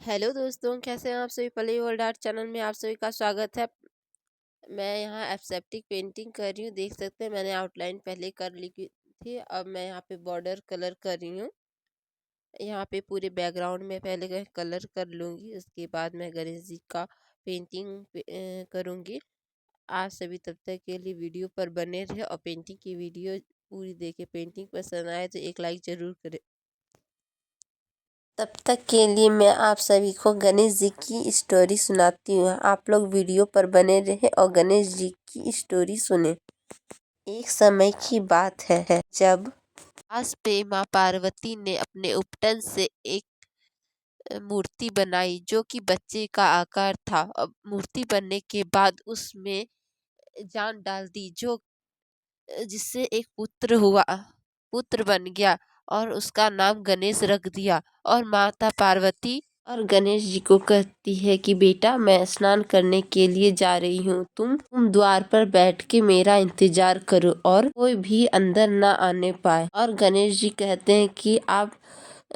Hello दोस्तों, कैसे हैं आप सभी? पल्लवी वर्ल्ड आर्ट चैनल में आप सभी का स्वागत है। मैं यहाँ एब्स्ट्रैक्ट पेंटिंग कर रही हूँ। देख सकते हैं मैंने आउटलाइन पहले कर ली थी। अब मैं यहाँ पे बॉर्डर कलर कर रही हूँ। यहाँ पे पूरे बैकग्राउंड में पहले कलर कर लूँगी, उसके बाद मैं गणेश जी का पेंटिंग करूँगी। आप सभी तब तक के लिए वीडियो पर बने रहे और पेंटिंग की वीडियो पूरी देखें। पेंटिंग पसंद आए तो एक लाइक ज़रूर करें। तब तक के लिए मैं आप सभी को गणेश जी की स्टोरी सुनाती हूँ। आप लोग वीडियो पर बने रहें और गणेश जी की स्टोरी सुने। एक समय की बात है जब पास पे माँ पार्वती ने अपने उपटन से एक मूर्ति बनाई जो कि बच्चे का आकार था। अब मूर्ति बनने के बाद उसमें जान डाल दी, जो जिससे एक पुत्र बन गया और उसका नाम गणेश रख दिया। और माता पार्वती और गणेश जी को कहती है कि बेटा, मैं स्नान करने के लिए जा रही हूँ, तुम द्वार पर बैठ के मेरा इंतजार करो और कोई भी अंदर ना आने पाए। और गणेश जी कहते हैं कि आप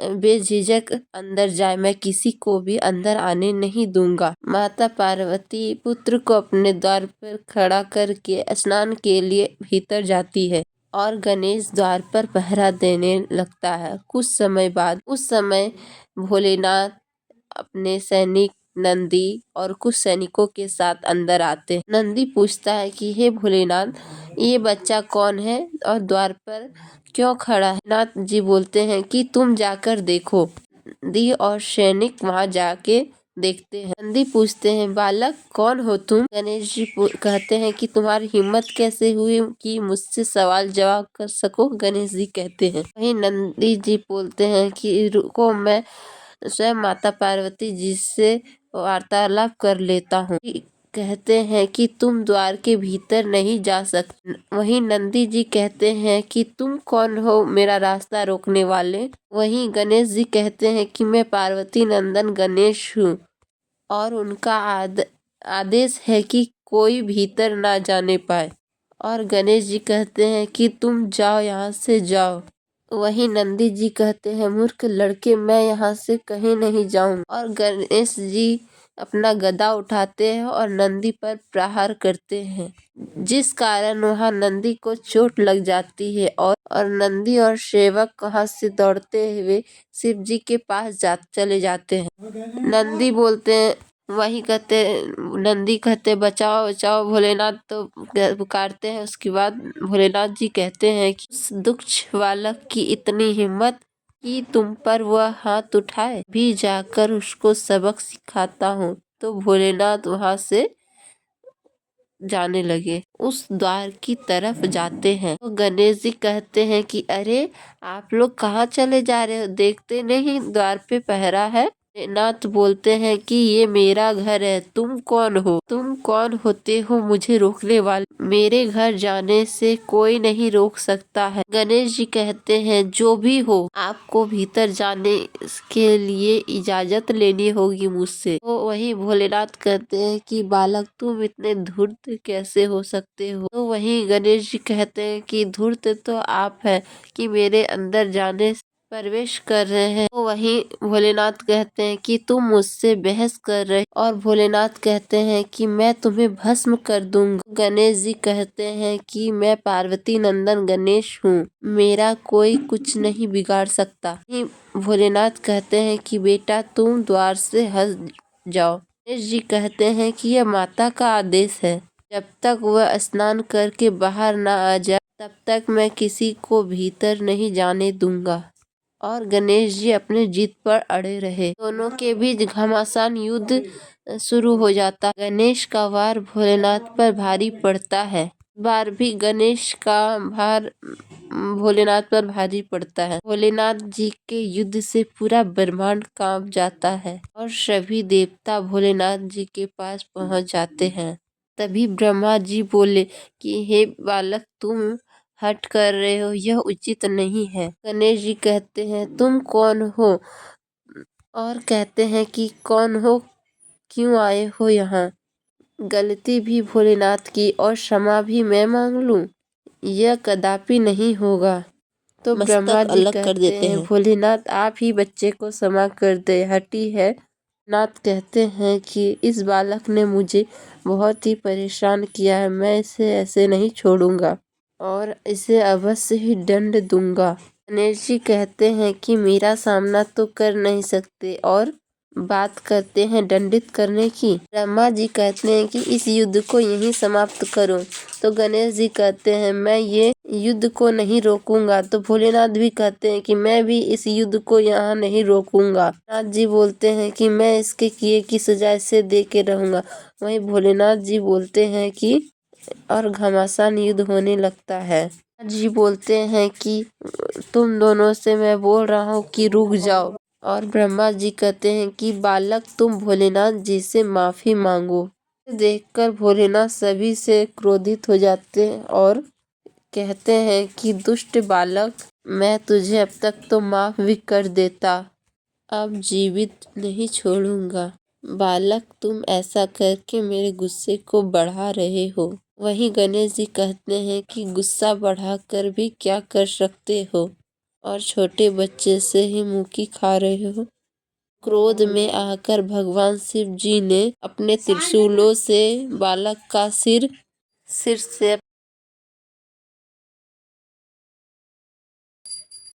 बेझिझक अंदर जाए, मैं किसी को भी अंदर आने नहीं दूंगा। माता पार्वती पुत्र को अपने द्वार पर खड़ा करके स्नान के लिए भीतर जाती है और गणेश द्वार पर पहरा देने लगता है। कुछ समय बाद उस समय भोलेनाथ अपने सैनिक नंदी और कुछ सैनिकों के साथ अंदर आते हैं। नंदी पूछता है कि हे भोलेनाथ, ये बच्चा कौन है और द्वार पर क्यों खड़ा है? नाथ जी बोलते हैं कि तुम जाकर देखो। नंदी और सैनिक वहां जाके देखते हैं। नंदी पूछते हैं, बालक कौन हो तुम? गणेश जी कहते हैं कि तुम्हारी हिम्मत कैसे हुई कि मुझसे सवाल जवाब कर सको? गणेश जी कहते हैं। वहीं नंदी जी बोलते हैं कि रुको, मैं स्वयं माता पार्वती जी से वार्तालाप कर लेता हूँ। कहते हैं कि तुम द्वार के भीतर नहीं जा सकते। वहीं नंदी जी कहते हैं कि तुम कौन हो मेरा रास्ता रोकने वाले? वहीं गणेश जी कहते हैं कि मैं पार्वती नंदन गणेश हूँ और उनका आदेश है कि कोई भीतर ना जाने पाए। और गणेश जी कहते हैं कि तुम जाओ, यहाँ से जाओ। वहीं नंदी जी कहते हैं, मूर्ख लड़के, मैं यहाँ से कहीं नहीं जाऊं। और गणेश जी अपना गदा उठाते हैं और नंदी पर प्रहार करते हैं, जिस कारण वहाँ नंदी को चोट लग जाती है और नंदी और सेवक वहाँ से दौड़ते हुए शिव जी के पास चले जाते हैं। नंदी बोलते हैं, वही कहते, नंदी कहते बचाओ बचाओ भोलेनाथ, तो पुकारते हैं। उसके बाद भोलेनाथ जी कहते हैं कि उस दुष्ट बालक की इतनी हिम्मत कि तुम पर वह हाथ उठाए, भी जाकर उसको सबक सिखाता हूँ। तो भोलेनाथ वहां से जाने लगे, उस द्वार की तरफ जाते हैं। तो गणेश जी कहते हैं कि अरे, आप लोग कहाँ चले जा रहे हो? देखते नहीं द्वार पे पहरा है? नाथ बोलते हैं कि ये मेरा घर है, तुम कौन हो? तुम कौन होते हो मुझे रोकने वाले? मेरे घर जाने से कोई नहीं रोक सकता है। गणेश जी कहते हैं, जो भी हो, आपको भीतर जाने के लिए इजाजत लेनी होगी मुझसे। तो वही भोलेनाथ कहते हैं कि बालक, तुम इतने धूर्त कैसे हो सकते हो? तो वही गणेश जी कहते हैं कि धूर्त तो आप है कि मेरे अंदर जाने प्रवेश कर रहे हैं। तो वहीं भोलेनाथ कहते हैं कि तुम मुझसे बहस कर रहे, और भोलेनाथ कहते हैं कि मैं तुम्हें भस्म कर दूंगा। गणेश जी कहते हैं कि मैं पार्वती नंदन गणेश हूँ, मेरा कोई कुछ नहीं बिगाड़ सकता। वहीं भोलेनाथ कहते हैं कि बेटा, तुम द्वार से हट जाओ। गणेश जी कहते हैं कि यह माता का आदेश है, जब तक वह स्नान करके बाहर न आ जाए तब तक मैं किसी को भीतर नहीं जाने दूंगा। और गणेश जी अपने जिद पर अड़े रहे। दोनों के बीच घमासान युद्ध शुरू हो जाता। गणेश का वार भोलेनाथ पर भारी पड़ता है। बार भी गणेश का भार भोलेनाथ पर भारी पड़ता है। भोलेनाथ जी के युद्ध से पूरा ब्रह्मांड कांप जाता है और सभी देवता भोलेनाथ जी के पास पहुंच जाते हैं। तभी ब्रह्मा जी बोले कि हे बालक, तुम हट कर रहे हो, यह उचित नहीं है। गणेश जी कहते हैं, तुम कौन हो? और कहते हैं कि कौन हो, क्यों आए हो यहाँ? गलती भी भोलेनाथ की और क्षमा भी मैं मांग लूं? यह कदापि नहीं होगा। तो ब्रह्मा मस्तक जी अलग कर कहते देते हैं, हैं। भोलेनाथ आप ही बच्चे को क्षमा कर दे, हटी है नाथ कहते हैं कि इस बालक ने मुझे बहुत ही परेशान किया है, मैं इसे ऐसे नहीं छोड़ूंगा और इसे अवश्य ही दंड दूंगा। गणेश जी कहते हैं कि मेरा सामना तो कर नहीं सकते और बात करते हैं दंडित करने की। ब्रह्मा जी कहते हैं कि इस युद्ध को यहीं समाप्त करो। तो गणेश जी कहते हैं मैं ये युद्ध को नहीं रोकूंगा। तो भोलेनाथ भी कहते हैं कि मैं भी इस युद्ध को यहाँ नहीं रोकूंगा। नाथ जी बोलते हैं कि मैं इसके किए की सजा इसे दे के रहूंगा। वहीं भोलेनाथ जी बोलते हैं कि और घमासान युद्ध होने लगता है। जी बोलते हैं कि तुम दोनों से मैं बोल रहा हूँ कि रुक जाओ। और ब्रह्मा जी कहते हैं कि बालक तुम भोलेनाथ जी से माफी मांगो। देखकर भोलेनाथ सभी से क्रोधित हो जाते हैं और कहते हैं कि दुष्ट बालक, मैं तुझे अब तक तो माफ भी कर देता, अब जीवित नहीं छोड़ूंगा। बालक तुम ऐसा करके मेरे गुस्से को बढ़ा रहे हो। वहीं गणेश जी कहते हैं कि गुस्सा बढ़ाकर भी क्या कर सकते हो और छोटे बच्चे से ही मुंह की खा रहे हो। क्रोध में आकर भगवान शिव जी ने अपने त्रिशूलों से बालक का सिर से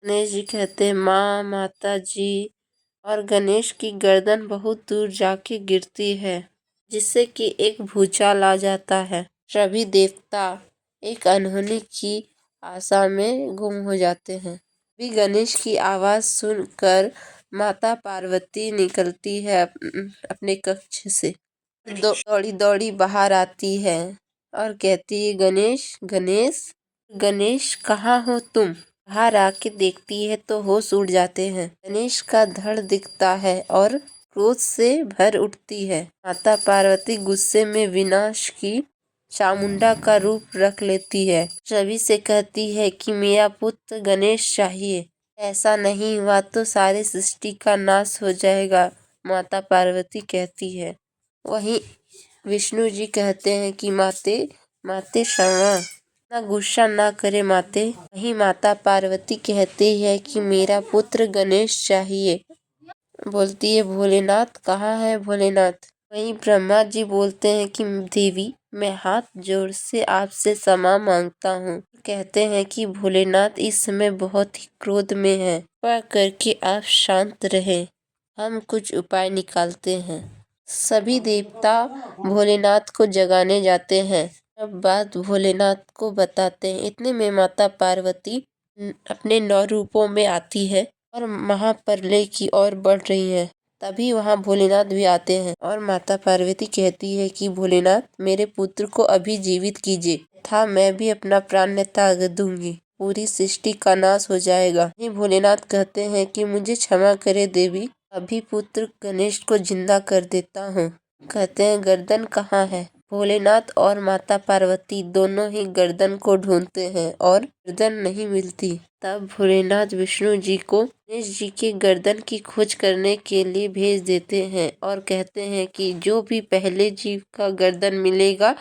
गणेश जी कहते हैं माँ, माता जी, और गणेश की गर्दन बहुत दूर जाके गिरती है जिससे कि एक भूचाल आ जाता है। सभी देवता एक अनहोनी की आशा में गुम हो जाते हैं। भी गणेश की आवाज सुनकर माता पार्वती निकलती है अपने कक्ष से। दौड़ी दौड़ी बाहर आती है और कहती है गणेश गणेश गणेश कहाँ हो तुम। बाहर आके देखती है तो होश उड़ जाते हैं। गणेश का धड़ दिखता है और क्रोध से भर उठती है। माता पार्वती गुस्से में विनाश की चामुंडा का रूप रख लेती है। सभी से कहती है कि मेरा पुत्र गणेश चाहिए, ऐसा नहीं हुआ तो सारी सृष्टि का नाश हो जाएगा, माता पार्वती कहती है। वहीं विष्णु जी कहते हैं कि माते माते क्षमा, ना गुस्सा ना करे माते। वहीं माता पार्वती कहती है कि मेरा पुत्र गणेश चाहिए। बोलती है भोलेनाथ कहाँ है भोलेनाथ। वहीं ब्रह्मा जी बोलते हैं कि देवी मैं हाथ जोड़ से आपसे क्षमा मांगता हूँ। कहते हैं कि भोलेनाथ इस समय बहुत ही क्रोध में है, कृपा करके आप शांत रहे, हम कुछ उपाय निकालते हैं। सभी देवता भोलेनाथ को जगाने जाते हैं। अब बात भोलेनाथ को बताते हैं। इतने में माता पार्वती अपने 9 रूपों में आती है और महाप्रलय की ओर बढ़ रही है। तभी वहाँ भोलेनाथ भी आते हैं और माता पार्वती कहती है कि भोलेनाथ मेरे पुत्र को अभी जीवित कीजिए था मैं भी अपना प्राण त्याग दूंगी, पूरी सृष्टि का नाश हो जाएगा। नहीं भोलेनाथ कहते हैं कि मुझे क्षमा करे देवी, अभी पुत्र गणेश को जिंदा कर देता हूँ। कहते हैं गर्दन कहाँ है। भोलेनाथ और माता पार्वती दोनों ही गर्दन को ढूंढते हैं और गर्दन नहीं मिलती। तब भोलेनाथ विष्णु जी को गणेश जी के गर्दन की खोज करने के लिए भेज देते हैं और कहते हैं कि जो भी पहले जीव का गर्दन मिलेगा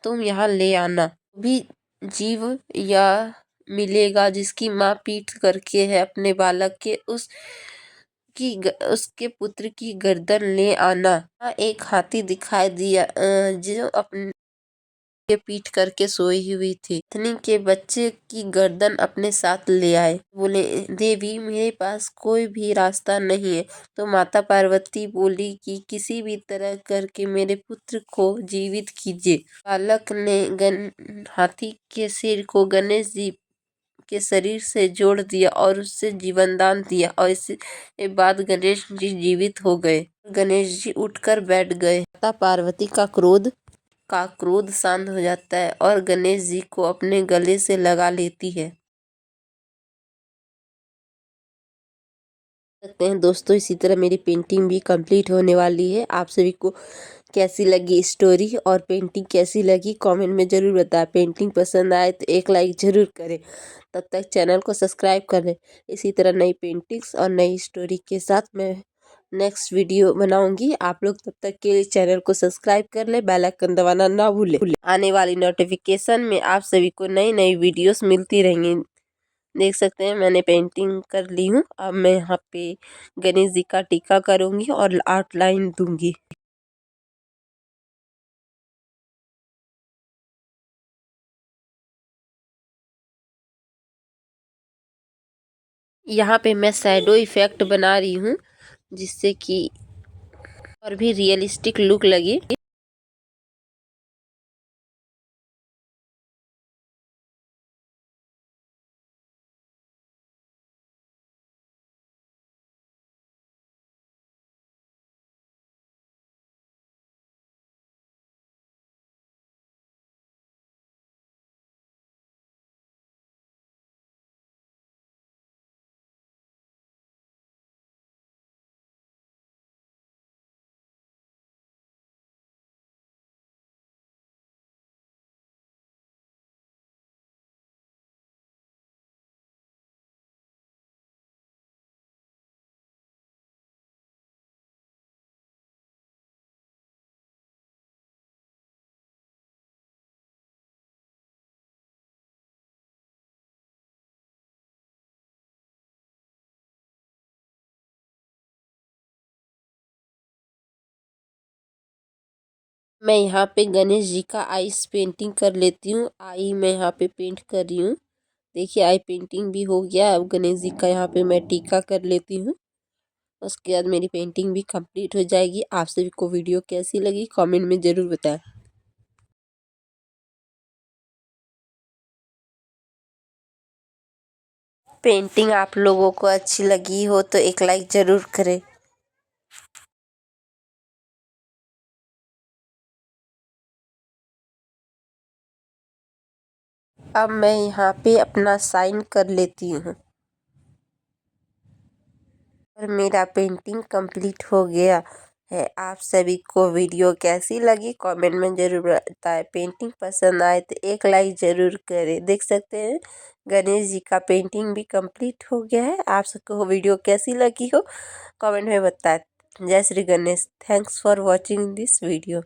तुम यहाँ ले आना। भी जीव या मिलेगा जिसकी माँ पीट करके है अपने बालक के उसके पुत्र की गर्दन ले आना। एक हाथी दिखाई दिया जो अपने पीट करके सोई हुई थी। इतनी के बच्चे की गर्दन अपने साथ ले आए। बोले देवी मेरे पास कोई भी रास्ता नहीं है। तो माता पार्वती बोली कि किसी भी तरह करके मेरे पुत्र को जीवित कीजिए। बालक ने हाथी के सिर को गणेश जी के शरीर से जोड़ दिया और उससे जीवन दान दिया और इसके बाद गणेश जी जीवित हो गए। गणेश जी उठकर बैठ गए। माता पार्वती का क्रोध शांत हो जाता है और गणेश जी को अपने गले से लगा लेती है। सकते हैं दोस्तों इसी तरह मेरी पेंटिंग भी कंप्लीट होने वाली है। आप सभी को कैसी लगी स्टोरी और पेंटिंग कैसी लगी कमेंट में ज़रूर बताएं। पेंटिंग पसंद आए तो एक लाइक ज़रूर करें। तब तक चैनल को सब्सक्राइब कर लें। इसी तरह नई पेंटिंग्स और नई स्टोरी के साथ मैं नेक्स्ट वीडियो बनाऊंगी। आप लोग तब तक के लिए चैनल को सब्सक्राइब कर ले, बेल आइकन दबाना ना भूलें। आने वाली नोटिफिकेशन में आप सभी को नई नई वीडियोस मिलती रहेंगी। देख सकते हैं मैंने पेंटिंग कर ली हूँ। अब मैं यहाँ पे गणेश जी का टीका करूँगी और आउटलाइन दूंगी। यहाँ पे मैं शैडो इफेक्ट बना रही हूँ जिससे कि और भी रियलिस्टिक लुक लगे। मैं यहाँ पे गणेश जी का आईज पेंटिंग कर लेती हूँ। आई मैं यहाँ पे पेंट कर रही हूँ। देखिए आई पेंटिंग भी हो गया। अब गणेश जी का यहाँ पे मैं टीका कर लेती हूँ। उसके बाद मेरी पेंटिंग भी कंप्लीट हो जाएगी। आप सभी को वीडियो कैसी लगी कमेंट में ज़रूर बताएं। पेंटिंग आप लोगों को अच्छी लगी हो तो एक लाइक ज़रूर करें। अब मैं यहाँ पे अपना साइन कर लेती हूँ और मेरा पेंटिंग कंप्लीट हो गया है। आप सभी को वीडियो कैसी लगी कमेंट में ज़रूर बताएं। पेंटिंग पसंद आए तो एक लाइक ज़रूर करें। देख सकते हैं गणेश जी का पेंटिंग भी कंप्लीट हो गया है। आप सबको वीडियो कैसी लगी हो कमेंट में बताएं। जय Shri Ganesh. Thanks for watching this video.